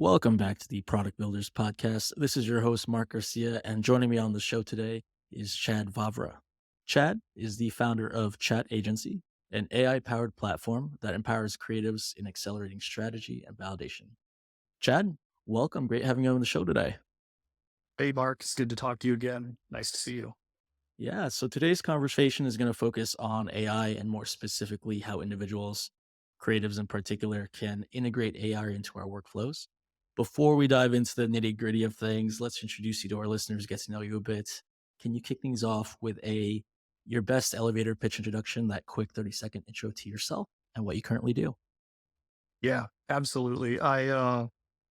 Welcome back to the Product Builders Podcast. This is your host, Mark Garcia, and joining me on the show today is Chad Vavra. Chad is the founder of Chat Agency, an AI powered platform that empowers creatives in accelerating strategy and validation. Chad, welcome. Great having you on the show today. Hey, Mark, it's good to talk to you again. Nice to see you. Yeah, so today's conversation is going to focus on AI and more specifically how individuals, creatives in particular, can integrate AI into our workflows. Before we dive into the nitty gritty of things, let's introduce you to our listeners, get to know you a bit. Can you kick things off with your best elevator pitch introduction, that quick 30-second intro to yourself and what you currently do? Yeah, absolutely. I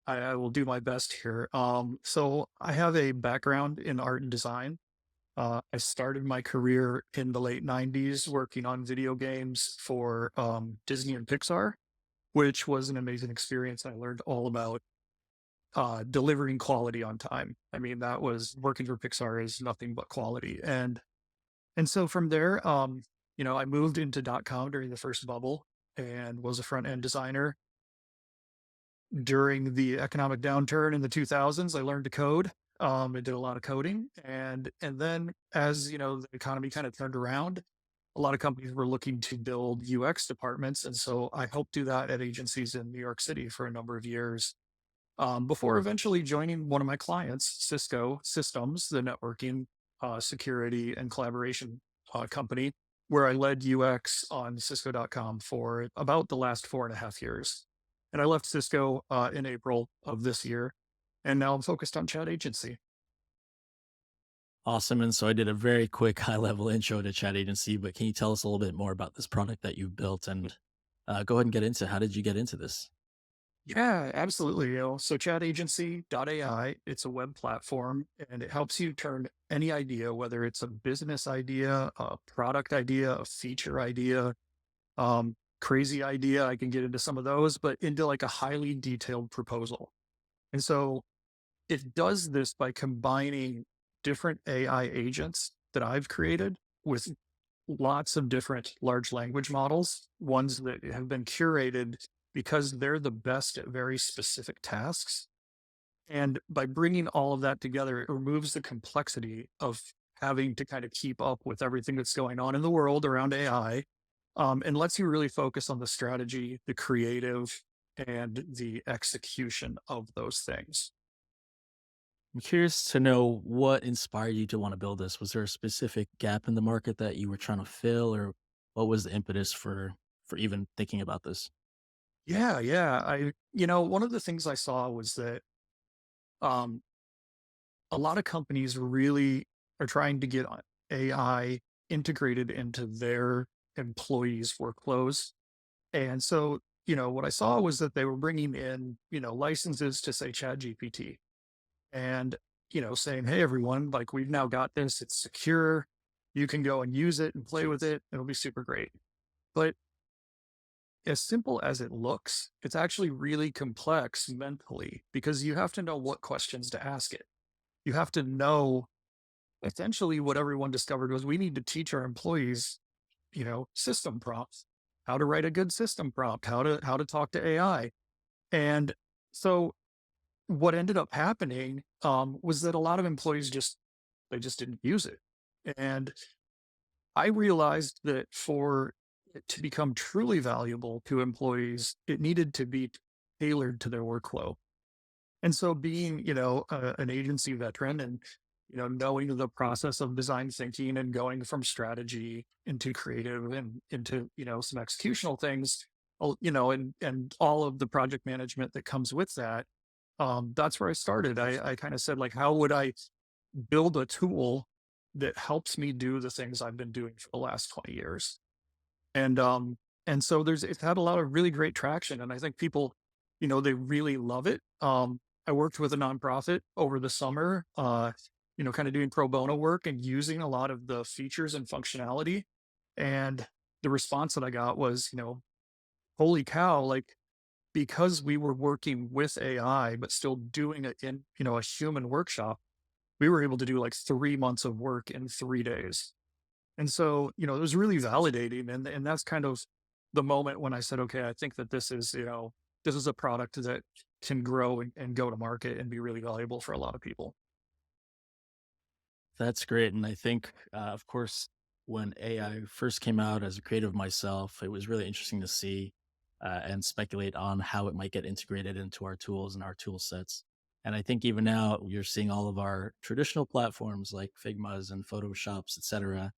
will do my best here. So I have a background in art and design. I started my career in the late '90s working on video games for Disney and Pixar, which was an amazing experience. I learned all about delivering quality on time. I mean, that was working for Pixar is nothing but quality. And so from there, I moved into .com during the first bubble and was a front end designer. During the economic downturn in the 2000s, I learned to code. I did a lot of coding, and then as the economy kind of turned around, a lot of companies were looking to build UX departments, and so I helped do that at agencies in New York City for a number of years. Before eventually joining one of my clients, Cisco Systems, the networking, security, and collaboration company, where I led UX on Cisco.com for about the last 4.5 years. And I left Cisco in April of this year, and now I'm focused on Chat Agency. Awesome. And so I did a very quick high level intro to Chat Agency, but can you tell us a little bit more about this product that you built and go ahead and get into how did you get into this? Yeah, absolutely. So chatagency.ai, it's a web platform and it helps you turn any idea, whether it's a business idea, a product idea, a feature idea, crazy idea. I can get into some of those, but into like a highly detailed proposal. And so it does this by combining different AI agents that I've created with lots of different large language models, ones that have been curated because they're the best at very specific tasks. And by bringing all of that together, it removes the complexity of having to kind of keep up with everything that's going on in the world around AI, and lets you really focus on the strategy, the creative, and the execution of those things. I'm curious to know what inspired you to want to build this. Was there a specific gap in the market that you were trying to fill, or what was the impetus for even thinking about this? Yeah, yeah. One of the things I saw was that um, a lot of companies really are trying to get AI integrated into their employees' workflows. And so, what I saw was that they were bringing in, licenses to say Chat GPT and, saying, hey, everyone, like we've now got this, it's secure. You can go and use it and play with it. It'll be super great. But as simple as it looks, it's actually really complex mentally because you have to know what questions to ask it. You have to know essentially what everyone discovered was we need to teach our employees, system prompts, how to write a good system prompt, how to talk to AI. And so what ended up happening was that a lot of employees just didn't use it. And I realized that for it to become truly valuable to employees, it needed to be tailored to their workflow. And so being, an agency veteran and, knowing the process of design thinking and going from strategy into creative and into, some executional things, and all of the project management that comes with that. That's where I started. I kind of said, like, how would I build a tool that helps me do the things I've been doing for the last 20 years? And so it's had a lot of really great traction. And I think people, they really love it. I worked with a nonprofit over the summer, kind of doing pro bono work and using a lot of the features and functionality. And the response that I got was, holy cow, like because we were working with AI, but still doing it in, a human workshop, we were able to do like 3 months of work in 3 days. And so, it was really validating. And that's kind of the moment when I said, okay, I think that this is a product that can grow and go to market and be really valuable for a lot of people. That's great. And I think, of course, when AI first came out as a creative myself, it was really interesting to see and speculate on how it might get integrated into our tools and our tool sets. And I think even now you're seeing all of our traditional platforms like Figmas and Photoshops, et cetera,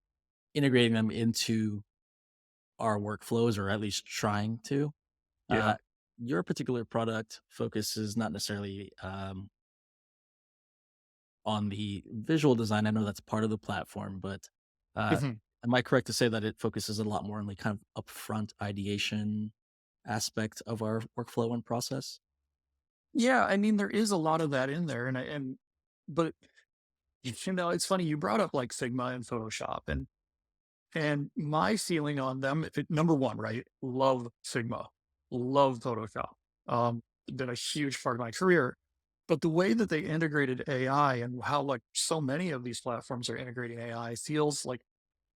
integrating them into our workflows, or at least trying to. Yeah. Uh, your particular product focuses not necessarily on the visual design. I know that's part of the platform, but uh, Mhm. am I correct to say that it focuses a lot more on the kind of upfront ideation aspect of our workflow and process? Yeah, I mean, there is a lot of that in there, but it's funny you brought up like Figma and Photoshop, and my feeling on them, if it, number one, right, love Figma, love Photoshop, been a huge part of my career. But the way that they integrated AI and how like so many of these platforms are integrating AI feels like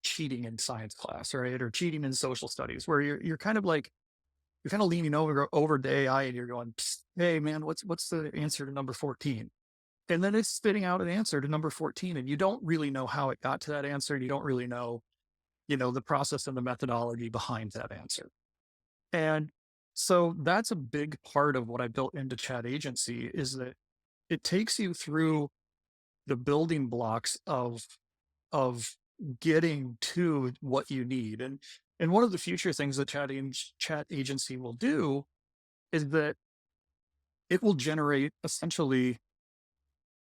cheating in science class, right, or cheating in social studies, where you're kind of like you're kind of leaning over to AI and you're going, "Psst, hey man, what's the answer to number 14?" And then it's spitting out an answer to number 14, and you don't really know how it got to that answer. And you don't really know, the process and the methodology behind that answer. And so that's a big part of what I built into Chat Agency is that it takes you through the building blocks of getting to what you need. And one of the future things that Chat Agency will do is that it will generate essentially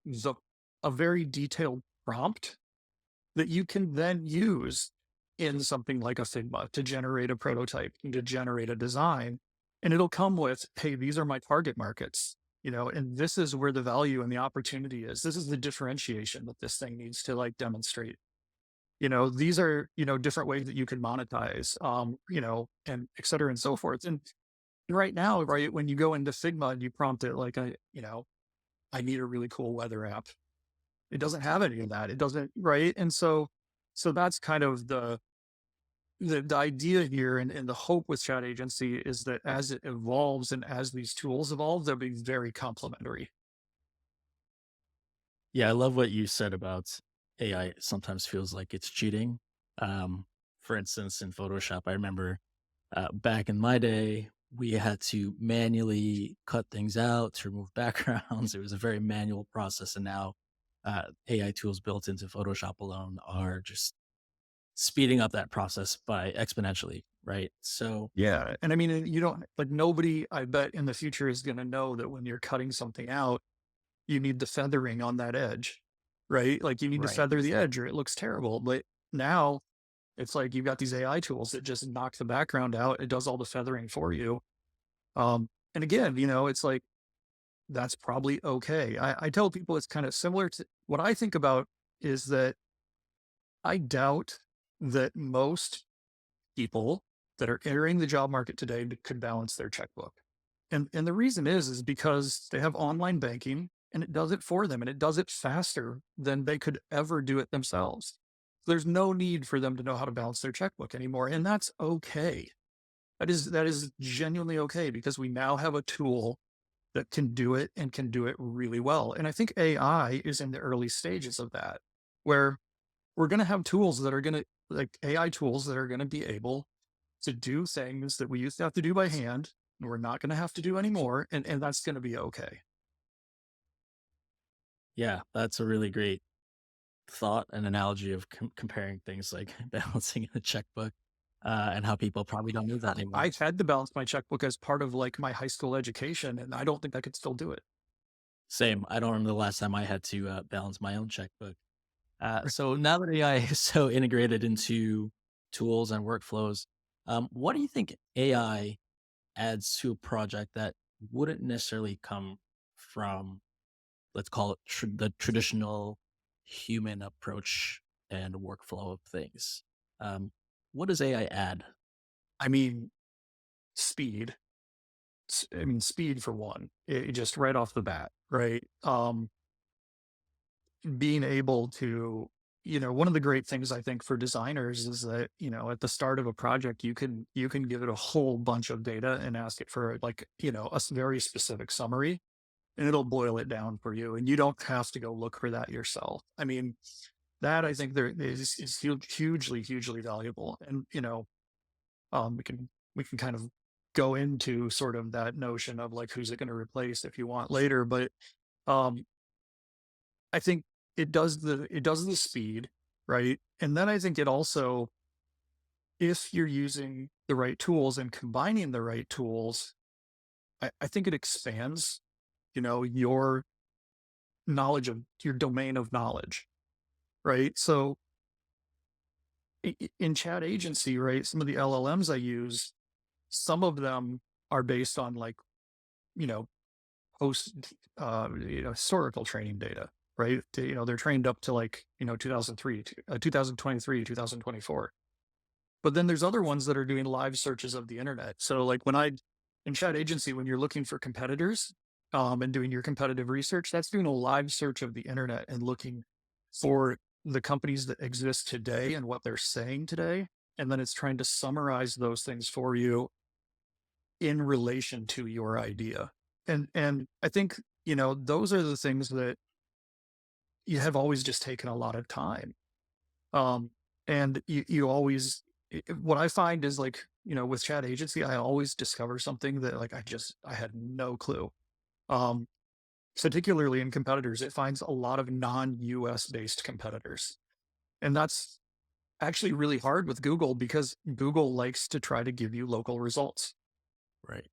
the a very detailed prompt that you can then use in something like a Figma to generate a prototype and to generate a design. And it'll come with, hey, these are my target markets, and this is where the value and the opportunity is. This is the differentiation that this thing needs to like demonstrate. These are, different ways that you can monetize, and et cetera and so forth. And right now, right, when you go into Figma and you prompt it like, I need a really cool weather app. It doesn't have any of that. It doesn't, right? And so that's kind of the idea here, and the hope with Chat Agency is that as it evolves and as these tools evolve, they'll be very complementary. Yeah, I love what you said about AI sometimes feels like it's cheating. Um, for instance, in Photoshop, I remember back in my day, we had to manually cut things out to remove backgrounds. It was a very manual process. And now AI tools built into Photoshop alone are just speeding up that process by exponentially, right? So, Yeah. And I mean, you don't like nobody, I bet in the future is going to know that when you're cutting something out, you need the feathering on that edge, right? Like you need to right. feather the edge or it looks terrible. But now it's like you've got these AI tools that just knock the background out. It does all the feathering for you. And again, it's like that's probably okay. I tell people it's kind of similar to what I think about is that I doubt that most people that are entering the job market today could balance their checkbook. And the reason is because they have online banking and it does it for them and it does it faster than they could ever do it themselves. There's no need for them to know how to balance their checkbook anymore. And that's okay. That is genuinely okay because we now have a tool that can do it and can do it really well. And I think AI is in the early stages of that, where we're going to have tools that are going to, like AI tools that are going to be able to do things that we used to have to do by hand, and we're not going to have to do anymore. And that's going to be okay. Yeah, that's a really great thought and analogy of comparing things like balancing a checkbook and how people probably don't do that anymore. I've had to balance my checkbook as part of like my high school education, and I don't think I could still do it. Same. I don't remember the last time I had to balance my own checkbook. So now that AI is so integrated into tools and workflows, what do you think AI adds to a project that wouldn't necessarily come from, let's call it the traditional human approach and workflow of things? Um, what does AI add? I mean, speed. I mean, speed for one, just right off the bat, right? Being able to one of the great things I think for designers is that, at the start of a project, you can give it a whole bunch of data and ask it for like, very specific summary, and it'll boil it down for you. And you don't have to go look for that yourself. I mean, that I think there is hugely, hugely valuable. And, we can kind of go into sort of that notion of like who's it going to replace if you want later. But um I think it does the speed, right? And then I think it also, if you're using the right tools and combining the right tools, I think it expands, your knowledge of your domain of knowledge, right? So in chat agency, right, some of the LLMs I use, some of them are based on like, you know, post historical training data, right? They're trained up to like, 2003, 2023, 2024. But then there's other ones that are doing live searches of the internet. So like in chat agency, when you're looking for competitors, and doing your competitive research, that's doing a live search of the internet and looking for the companies that exist today and what they're saying today. And then it's trying to summarize those things for you in relation to your idea. And I think, those are the things that you have always just taken a lot of time. Um, and you always, what I find is like, with chat agency, I always discover something that like I had no clue. Um, Particularly in competitors, it finds a lot of non-US based competitors. And that's actually really hard with Google because Google likes to try to give you local results. Right.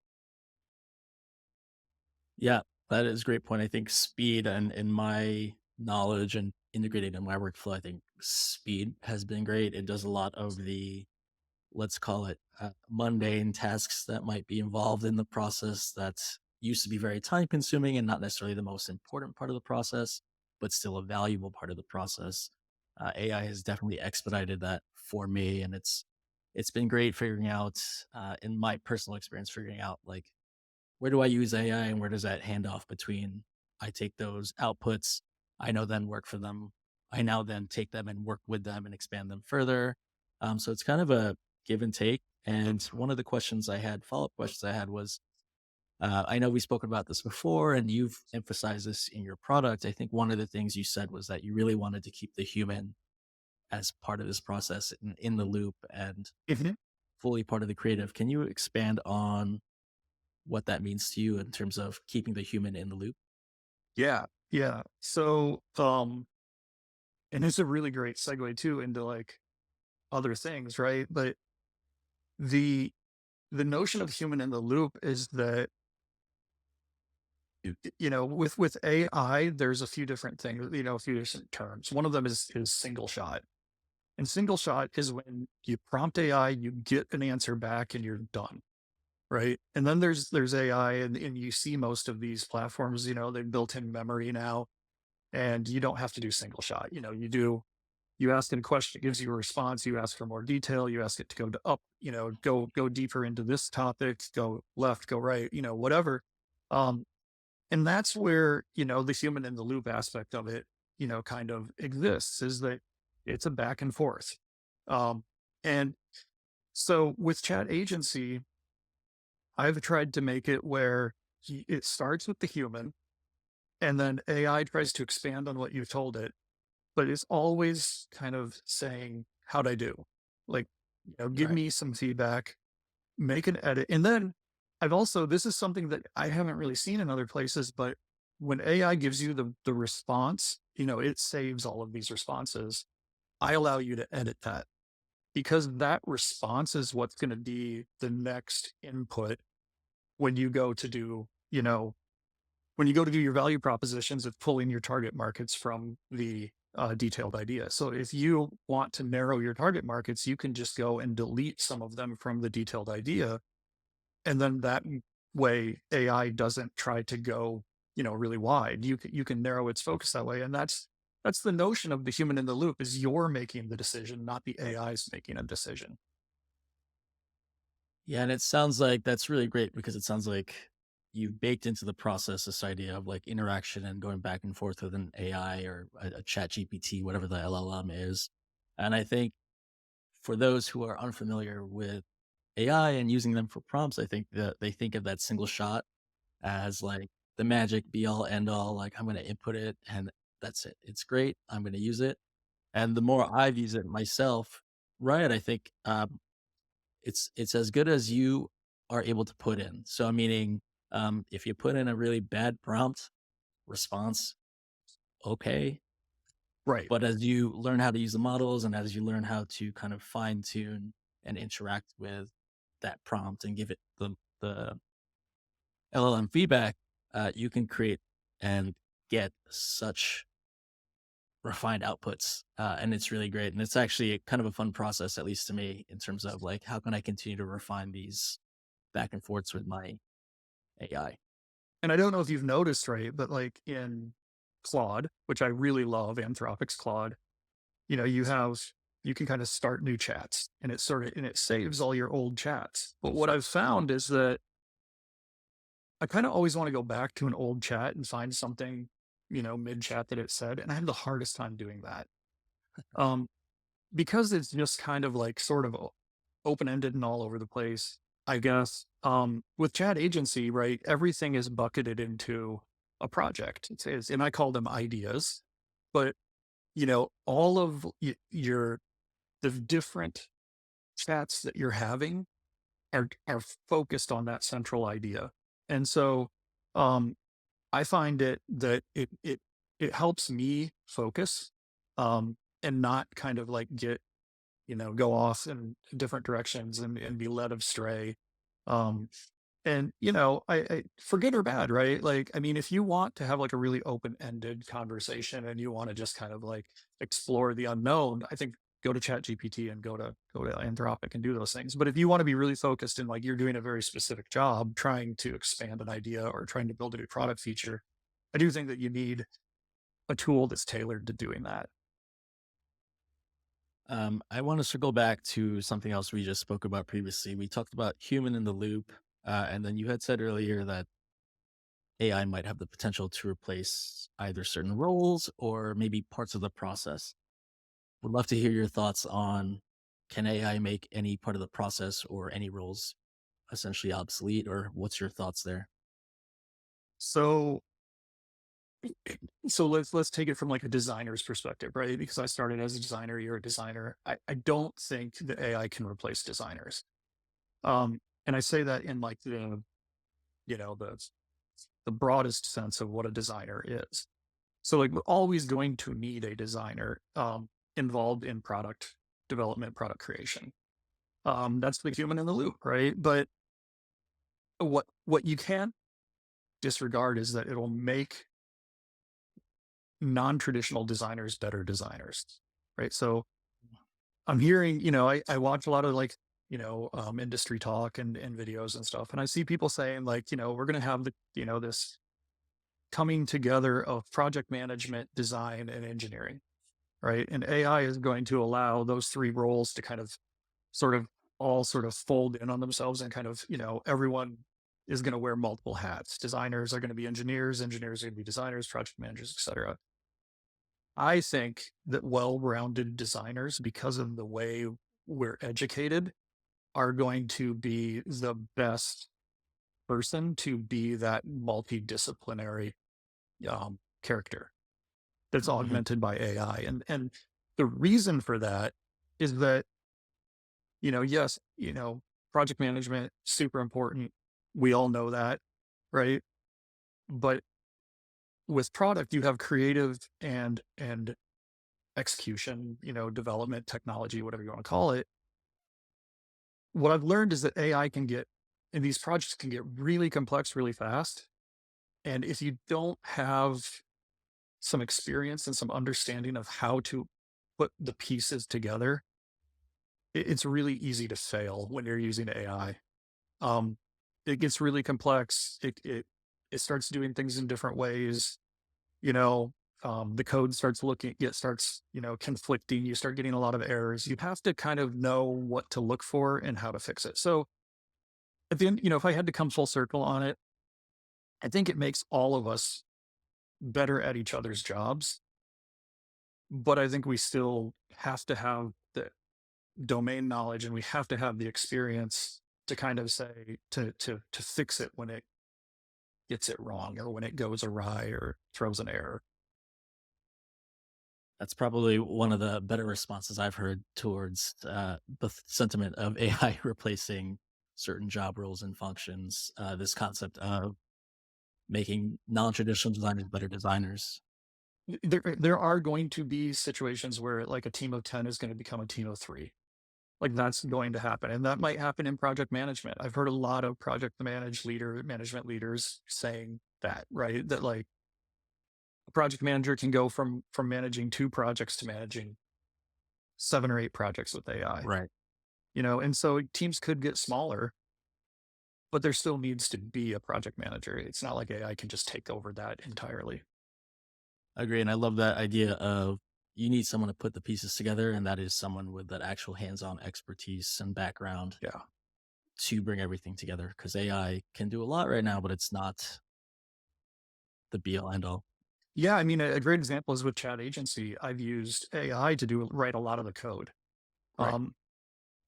Yeah, that is a great point. I think speed and in my knowledge and integrated in my workflow, I think speed has been great. It does a lot of the, let's call it, mundane tasks that might be involved in the process that used to be very time consuming and not necessarily the most important part of the process, but still a valuable part of the process. AI has definitely expedited that for me, and it's been great figuring out, in my personal experience, figuring out like where do I use AI and where does that handoff between I take those outputs, I know then work for them. I now then take them and work with them and expand them further. So it's kind of a give and take. And one of the questions I had, follow up questions I had was, I know we've spoken about this before and you've emphasized this in your product. I think one of the things you said was that you really wanted to keep the human as part of this process in the loop and Mhm. fully part of the creative. Can you expand on what that means to you in terms of keeping the human in the loop? Yeah. Yeah. So, and it's a really great segue too into like other things, right? But the the notion of human in the loop is that with AI, there's a few different things, a few different terms. One of them is single shot. And single shot is when you prompt AI, you get an answer back and you're done. Right. And then there's AI and you see most of these platforms, they've built in memory now and you don't have to do single shot. You ask it a question, it gives you a response, you ask for more detail, you ask it to go to up, go deeper into this topic, go left, go right, whatever. Um, and that's where, the human in the loop aspect of it, kind of exists, is that it's a back and forth. Um, and so with chat agency, I've tried to make it where it starts with the human and then AI tries to expand on what you've told it, but it's always kind of saying, how'd I do? Like, give Right. me some feedback, make an edit. And then this is something that I haven't really seen in other places, but when AI gives you the response, it saves all of these responses. I allow you to edit that because that response is what's going to be the next input when you go to do, when you go to do your value propositions of pulling your target markets from the detailed idea. So if you want to narrow your target markets, you can just go and delete some of them from the detailed idea. And then that way AI doesn't try to go, really wide. You can narrow its focus that way. And that's the notion of the human in the loop is you're making the decision, not the AI's making a decision. Yeah, and it sounds like that's really great because it sounds like you've baked into the process this idea of like interaction and going back and forth with an AI or a chat GPT, whatever the LLM is. And I think for those who are unfamiliar with AI and using them for prompts, I think that they think of that single shot as like the magic be all end all. Like I'm going to input it and that's it. It's great. I'm going to use it. And the more I've used it myself, right, I think it's as good as you are able to put in. So meaning, if you put in a really bad prompt response, okay. Right. But as you learn how to use the models and as you learn how to kind of fine tune and interact with that prompt and give it the LLM feedback, you can create and get such refined outputs, and it's really great. And it's actually kind of a fun process, at least to me, in terms of like how can I continue to refine these back and forths with my AI. And I don't know if you've noticed, right, but like in Claude, which I really love, Anthropic's Claude, you know, you can kind of start new chats and it saves all your old chats. But what I've found is that I kind of always want to go back to an old chat and find something, you know, mid chat that it said. And I have the hardest time doing that. Um, because it's just kind of like sort of open ended and all over the place, I guess. With chat agency, right, everything is bucketed into a project. And I call them ideas, but you know, all of the different chats that you're having are focused on that central idea. And so um I find it helps me focus and not kind of like get, you know, go off in different directions and be led astray. Um and you know, I for good or bad, right? Like, I mean, if you want to have like a really open-ended conversation and you want to just kind of like explore the unknown, I think go to Chat GPT and go to Anthropic and do those things. But if you want to be really focused and like you're doing a very specific job trying to expand an idea or trying to build a new product feature, I do think that you need a tool that's tailored to doing that. I want to circle back to something else we just spoke about previously. We talked about human in the loop, and then you had said earlier that AI might have the potential to replace either certain roles or maybe parts of the process. Would love to hear your thoughts on can AI make any part of the process or any roles essentially obsolete, or what's your thoughts there? So so let's take it from like a designer's perspective, right? Because I started as a designer, you're a designer. I don't think that AI can replace designers. And I say that in like you know, the broadest sense of what a designer is. So like we're always going to need a designer involved in product development, product creation. That's the human in the loop, right? But what you can't disregard is that it'll make non-traditional designers better designers, right? So I'm hearing, you know, I watch a lot of like, you know, industry talk and videos and stuff. And I see people saying like, you know, we're going to have the, you know, this coming together of project management, design, and engineering, right? And AI is going to allow those three roles to kind of sort of all sort of fold in on themselves and kind of, you know, everyone is going to wear multiple hats. Designers are going to be engineers, engineers are going to be designers, project managers, etc. I think that well-rounded designers, because of the way we're educated, are going to be the best person to be that multidisciplinary character that's Mhm. augmented by AI. And the reason for that is that, you know, yes, you know, project management super important. We all know that, right? But with product, you have creative and execution, you know, development, technology, whatever you want to call it. What I've learned is that AI can get, and these projects can get really complex really fast. And if you don't have some experience and some understanding of how to put the pieces together, it's really easy to fail when you're using AI. Um, it gets really complex. It starts doing things in different ways. You know, the code starts starts, you know, conflicting. You start getting a lot of errors. You have to kind of know what to look for and how to fix it. So at the end, you know, if I had to come full circle on it, I think it makes all of us better at each other's jobs, but I think we still have to have the domain knowledge and we have to have the experience to kind of say to fix it when it gets it wrong or when it goes awry or throws an error. That's probably one of the better responses I've heard towards sentiment of AI replacing certain job roles and functions. This concept of making non-traditional designers better designers. There are going to be situations where like a team of 10 is going to become a team of 3. Like that's going to happen. And that might happen in project management. I've heard a lot of management leaders saying that, right? That like a project manager can go from managing 2 projects to managing 7 or 8 projects with AI. Right. And so teams could get smaller, but there still needs to be a project manager. It's not like AI can just take over that entirely. I agree. And I love that idea of you need someone to put the pieces together, and that is someone with that actual hands-on expertise and background Yeah. to bring everything together. Because AI can do a lot right now, but it's not the be all end all. Yeah, I mean, a great example is with chat agency. I've used AI to write a lot of the code. Right. Um,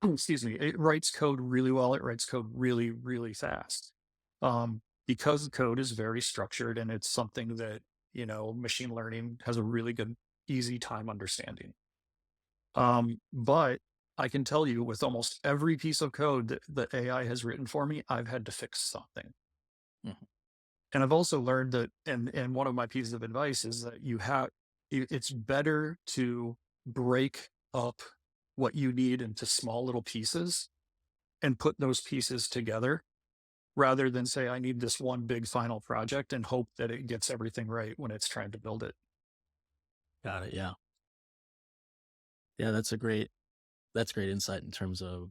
excuse me, it writes code really well. It writes code really, really fast. Because the code is very structured and it's something that, machine learning has a really good, easy time understanding. But I can tell you with almost every piece of code that AI has written for me, I've had to fix something. Mhm. And I've also learned that, and one of my pieces of advice is that it's better to break up what you need into small little pieces and put those pieces together rather than say, I need this one big final project and hope that it gets everything right when it's trying to build it. Got it. Yeah. Yeah. That's great insight in terms of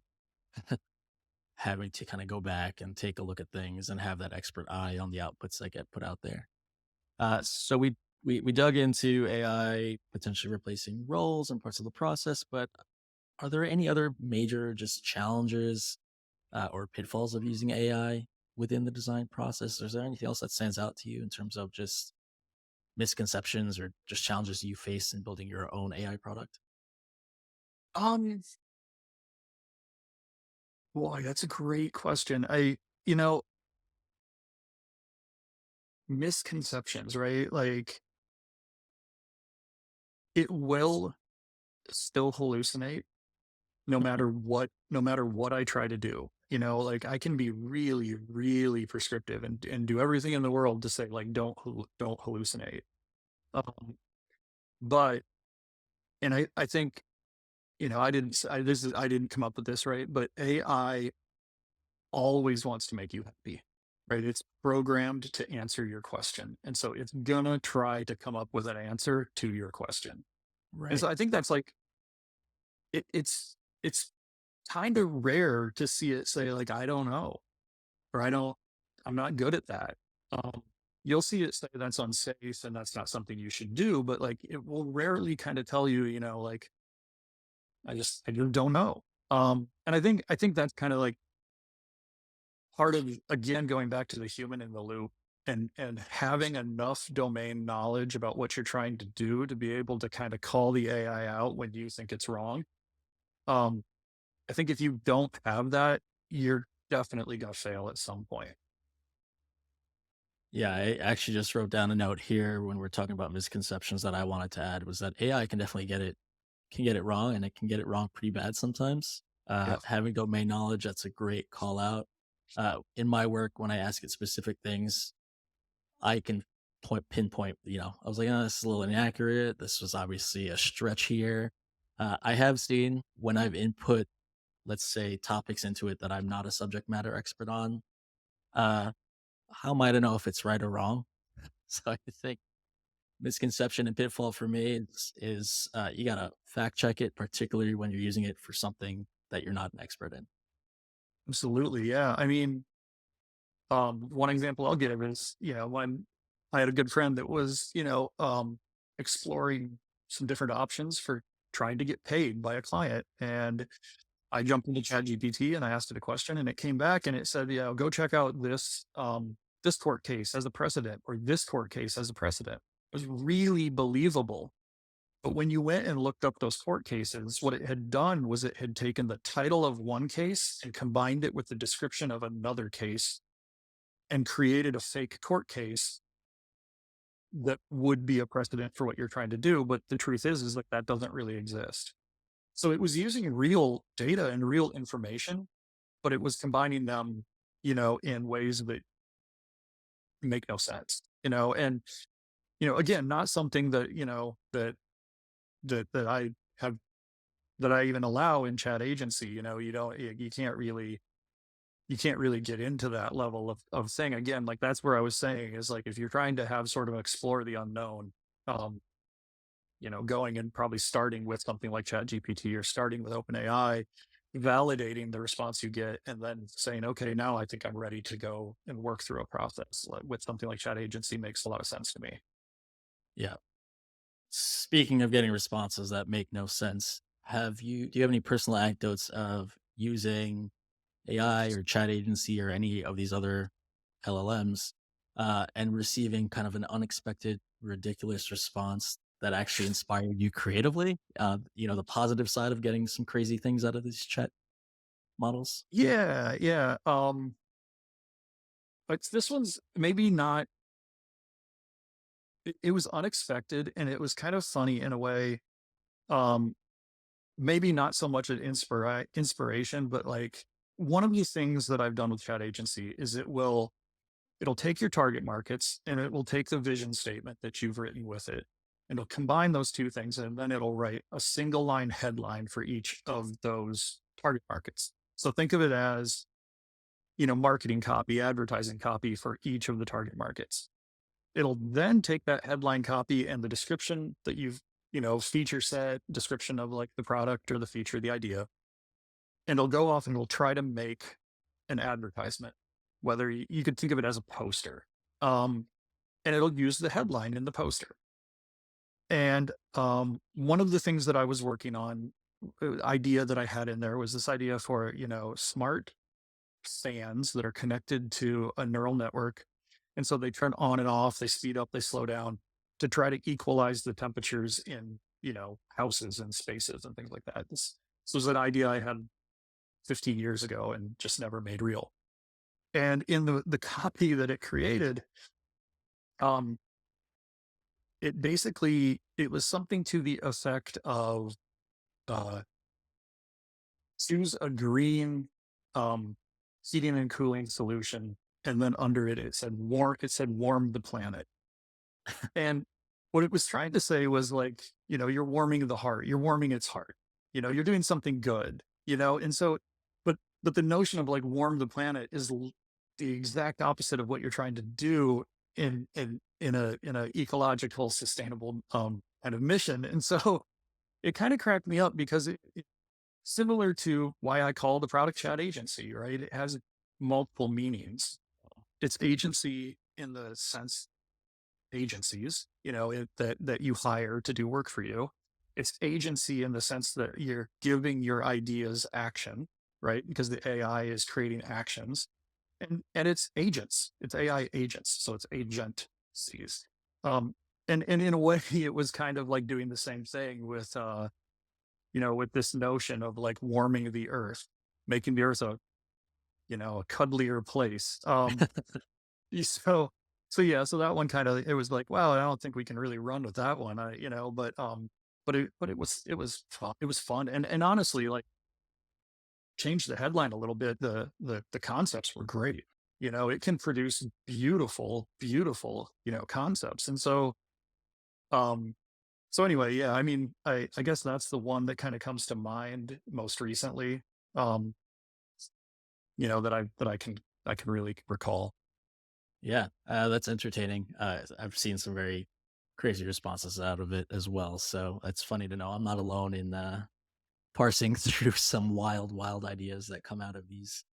having to kind of go back and take a look at things and have that expert eye on the outputs that get put out there. So we dug into AI potentially replacing roles and parts of the process, but are there any other major just challenges or pitfalls of using AI within the design process? Or is there anything else that stands out to you in terms of just misconceptions or just challenges you face in building your own AI product? Um, Boy, that's a great question. You know, Misconceptions, right? Like it will still hallucinate no matter what I try to do. Like I can be really, really prescriptive and do everything in the world to say like don't hallucinate. Um, but I think I didn't come up with this, right? But AI always wants to make you happy, right? It's programmed to answer your question, and so it's gonna try to come up with an answer to your question. And Right. so I think that's like it's kind of rare to see it say like I don't know or I'm not good at that. Um, you'll see it say that's unsafe and that's not something you should do, but like it will rarely kind of tell you, like I just don't know. And I think that's kind of like part of again going back to the human in the loop and having enough domain knowledge about what you're trying to do to be able to kind of call the AI out when you think it's wrong. Um, I think if you don't have that, you're definitely gonna fail at some point. Yeah, I actually just wrote down a note here when we're talking about misconceptions that I wanted to add was that AI can definitely get it wrong, and it can get it wrong pretty bad sometimes. Yeah, Having domain knowledge, that's a great call out. In my work, when I ask it specific things, I can pinpoint. I was like, oh, this is a little inaccurate. This was obviously a stretch here. I have seen when I've input, let's say, topics into it that I'm not a subject matter expert on. Uh, how might I know if it's right or wrong? So I think misconception and pitfall for me is you gotta fact check it, particularly when you're using it for something that you're not an expert in. absolutely. Yeah. I mean, one example I'll give is, when I had a good friend that was, exploring some different options for trying to get paid by a client. And I jumped into ChatGPT and I asked it a question and it came back and it said, go check out this. this court case as a precedent or this court case as a precedent. It was really believable. But when you went and looked up those court cases, what it had done was it had taken the title of one case and combined it with the description of another case and created a fake court case that would be a precedent for what you're trying to do. But the truth is like that doesn't really exist. So it was using real data and real information, but it was combining them, in ways that make no sense, and, again, not something that, that I have, that I even allow in chat agency, you don't, you can't really get into that level of thing again. Like that's where I was saying is like, if you're trying to have sort of explore the unknown, um, going and probably starting with something like ChatGPT or starting with OpenAI, validating the response you get, and then saying, okay, now I think I'm ready to go and work through a process with something like Chat Agency makes a lot of sense to me. Yeah. Speaking of getting responses that make no sense, do you have any personal anecdotes of using AI or chat agency or any of these other LLMs and receiving kind of an unexpected, ridiculous response that actually inspired you creatively? The positive side of getting some crazy things out of these chat models. Yeah, yeah. But this one's maybe not. It was unexpected, and it was kind of funny in a way. Um, Maybe not so much an inspiration, but like one of the things that I've done with Chat Agency is it'll take your target markets and it will take the vision statement that you've written with it. And it'll combine those two things and then it'll write a single line headline for each of those target markets. So think of it as, marketing copy, advertising copy for each of the target markets. It'll then take that headline copy and the description that you've, feature set, description of like the product or the feature, the idea, and it'll go off and it'll try to make an advertisement, whether you could think of it as a poster. Um, and it'll use the headline in the poster. And one of the things that I was working on, idea that I had in there was this idea for, smart fans that are connected to a neural network. And so they turn on and off, they speed up, they slow down to try to equalize the temperatures in, houses and spaces and things like that. This was an idea I had 15 years ago and just never made real. And in the copy that it created, um, it was something to the effect of uh, choose a green um, heating and cooling solution, and then under it it said warm. It said warm the planet. And what it was trying to say was like, you're warming the heart, you're warming its heart. You're doing something good. And so, but the notion of like warm the planet is the exact opposite of what you're trying to do in a ecological sustainable kind of mission. And so it kind of cracked me up because similar to why I call the product Chat Agency, right? It has multiple meanings. It's agency in the sense agencies, that you hire to do work for you. It's agency in the sense that you're giving your ideas action, right? Because the AI is creating actions, and it's agents. It's AI agents, so it's agent C's. And in a way, it was kind of like doing the same thing with with this notion of like warming the earth, making the earth a cuddlier place. So yeah, so that one kind of it was like, wow, I don't think we can really run with that one. But it was fun. It was fun. And honestly, like changed the headline a little bit. The concepts were great. It can produce beautiful, beautiful, concepts. And um so anyway, yeah, I mean, I guess that's the one that kind of comes to mind most recently. Um, that I can really recall. Yeah, that's entertaining. I've seen some very crazy responses out of it as well. So it's funny to know I'm not alone in parsing through some wild, wild ideas that come out of these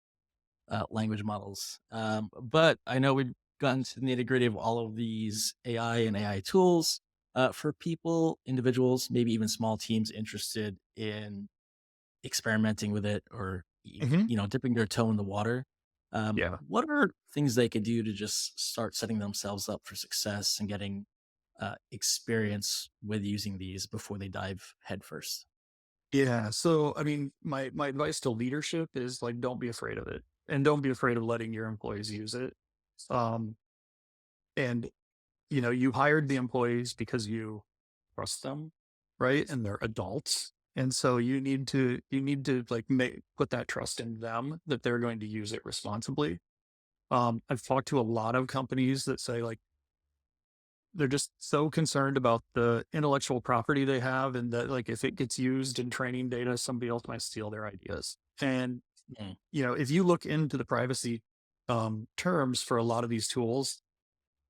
language models. But I know we've gotten to the nitty gritty of all of these AI and AI tools. For people, individuals, maybe even small teams interested in experimenting with it or Mhm. dipping their toe in the water. Yeah. What are things they could do to just start setting themselves up for success and getting experience with using these before they dive headfirst? Yeah. So, I mean, my advice to leadership is like, don't be afraid of it, and don't be afraid of letting your employees use it. Um, and you hired the employees because you trust them, right? And they're adults. And so you need to like put that trust in them that they're going to use it responsibly. I've talked to a lot of companies that say like they're just so concerned about the intellectual property they have, and that like if it gets used in training data, somebody else might steal their ideas. And Mm, if you look into the privacy terms for a lot of these tools,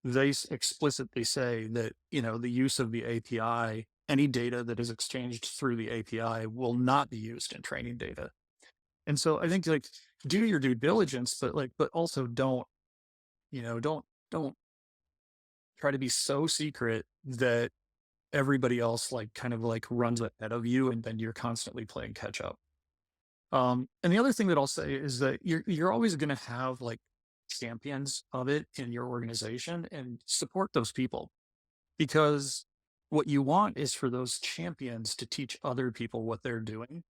they explicitly say that the use of the API, any data that is exchanged through the API, will not be used in training data. And so I think like do your due diligence, but also don't try to be so secret that everybody else like kind of like runs ahead of you, and then you're constantly playing catch up. And the other thing that I'll say is that you're always going to have like champions of it in your organization, and support those people, because what you want is for those champions to teach other people what they're doing.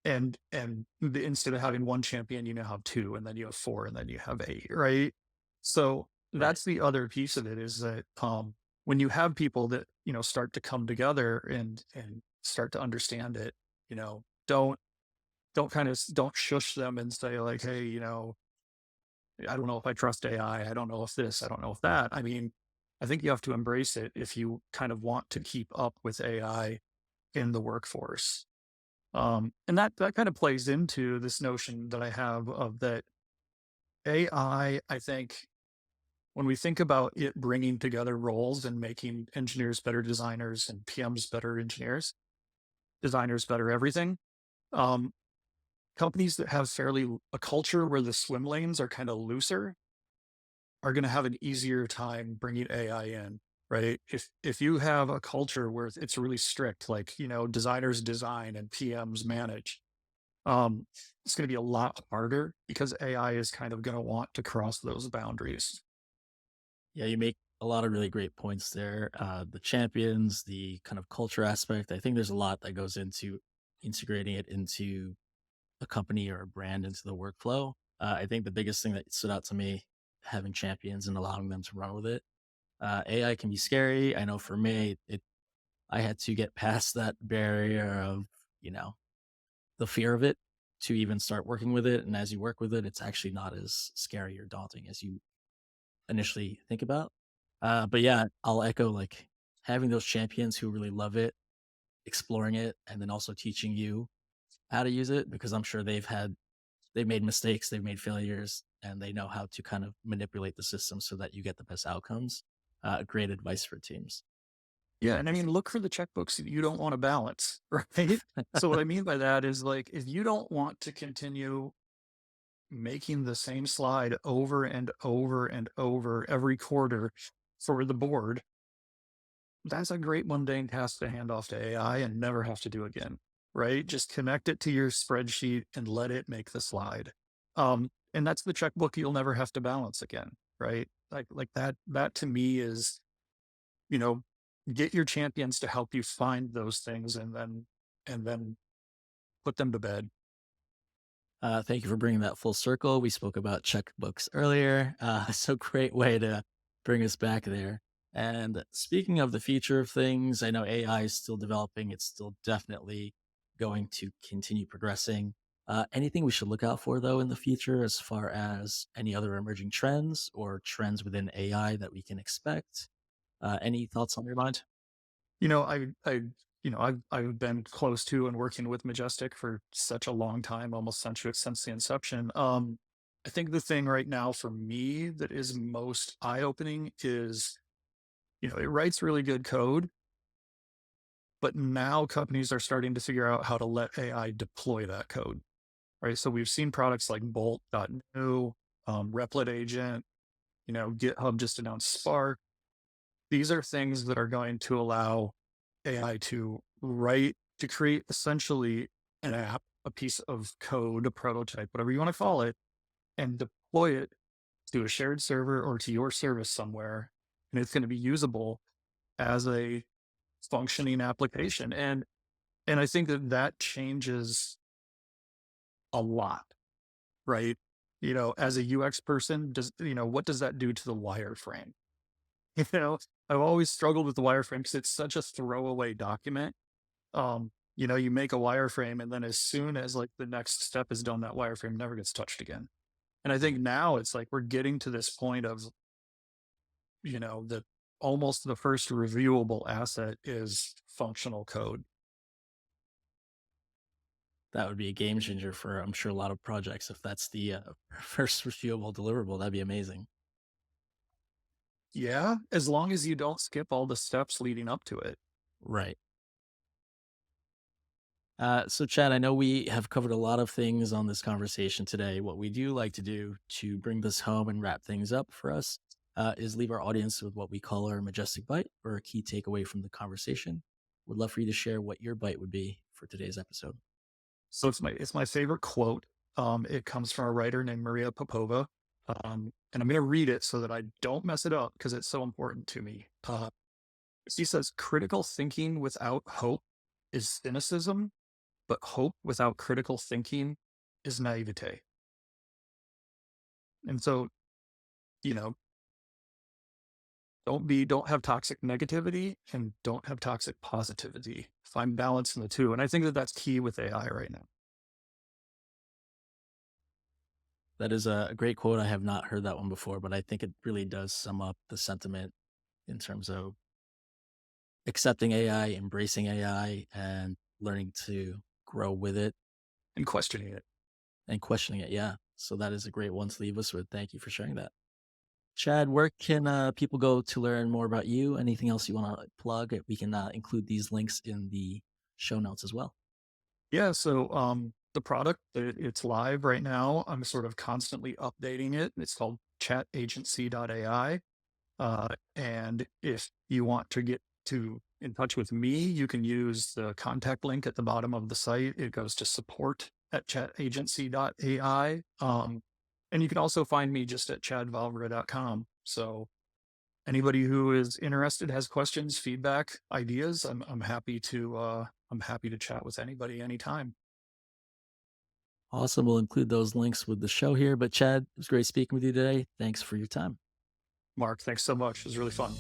Instead of having one champion, you now have two, and then you have four, and then you have eight, right? So right. that's the other piece of it, is that when you have people that start to come together and start to understand it, don't shush them and say like, hey, I don't know if I trust AI. I don't know if this, I don't know if that. I mean, I think you have to embrace it if you kind of want to keep up with AI in the workforce. And that kind of plays into this notion that I have of that AI, I think when we think about it bringing together roles and making engineers better designers and PMs better engineers, designers better everything, um, companies that have a culture where the swim lanes are kind of looser are going to have an easier time bringing AI in, right? If you have a culture where it's really strict, like designers design and PMs manage, um, it's going to be a lot harder because AI is kind of going to want to cross those boundaries. Yeah, you make a lot of really great points there. The champions, the kind of culture aspect. I think there's a lot that goes into integrating it into a company or a brand into the workflow. I think the biggest thing that stood out to me, having champions and allowing them to run with it. AI can be scary. I know for me, I had to get past that barrier of, you know, the fear of it to even start working with it. And as you work with it, it's actually not as scary or daunting as you initially think about. But yeah, I'll echo like having those champions who really love it, exploring it, and then also teaching you how to use it because I'm sure they've made mistakes, they've made failures, and they know how to kind of manipulate the system so that you get the best outcomes. Great advice for teams. Yeah, and I mean, look for the checkbooks that you don't want to balance, right? So what I mean by that is like if you don't want to continue making the same slide over and over and over every quarter for the board, that's a great mundane task to hand off to AI and never have to do again, right? Just connect it to your spreadsheet and let it make the slide. And that's the checkbook you'll never have to balance again, right? Like that to me is, you know, get your champions to help you find those things, and then put them to bed. Thank you for bringing that full circle. We spoke about checkbooks earlier. So great way to bring us back there. And speaking of the future of things, I know AI is still developing. It's still definitely going to continue progressing. Anything we should look out for though in the future, as far as any other emerging trends or trends within AI that we can expect? Any thoughts on your mind? You know, I've been close to and working with Majestyk for such a long time, almost since the inception. I think the thing right now for me that is most eye opening is, it writes really good code, but now companies are starting to figure out how to let AI deploy that code, right? So we've seen products like Bolt.new, Replit Agent, GitHub just announced Spark. These are things that are going to allow AI to create essentially an app, a piece of code, a prototype, whatever you want to call it, and deploy it to a shared server or to your service somewhere, and it's going to be usable as a functioning application. And I think that that changes a lot, right? As a UX person, what does that do to the wireframe? You know, I've always struggled with the wireframe because it's such a throwaway document. You make a wireframe, and then as soon as like the next step is done, that wireframe never gets touched again. And I think now it's like we're getting to this point of, the almost the first reviewable asset is functional code. That would be a game changer for, I'm sure, a lot of projects. If that's the first reviewable deliverable, that'd be amazing. Yeah, as long as you don't skip all the steps leading up to it. Right. So, Chad, I know we have covered a lot of things on this conversation today. What we do like to do to bring this home and wrap things up for us is leave our audience with what we call our Majestyk bite, or a key takeaway from the conversation. Would love for you to share what your bite would be for today's episode. So it's my favorite quote. It comes from a writer named Maria Popova. And I'm going to read it so that I don't mess it up because it's so important to me. She says, critical thinking without hope is cynicism, but hope without critical thinking is naivete. And so, you know, don't have toxic negativity and don't have toxic positivity. Find balance in the two. And I think that that's key with AI right now. That is a great quote. I have not heard that one before, but I think it really does sum up the sentiment in terms of accepting AI, embracing AI, and learning to grow with it And questioning it. and questioning it. Yeah. So that is a great one to leave us with. Thank you for sharing that. Chad, where can people go to learn more about you? Anything else you want to plug? We can include these links in the show notes as well. Yeah. So the product, it's live right now. I'm sort of constantly updating it. It's called chatagency.ai. And if you want to get in touch with me, you can use the contact link at the bottom of the site. It goes to support@chatagency.ai. And you can also find me just at chadvavra.com. So anybody who is interested, has questions, feedback, ideas, I'm happy to chat with anybody anytime. Awesome. We'll include those links with the show here. But Chad, it was great speaking with you today. Thanks for your time. Mark, thanks so much. It was really fun.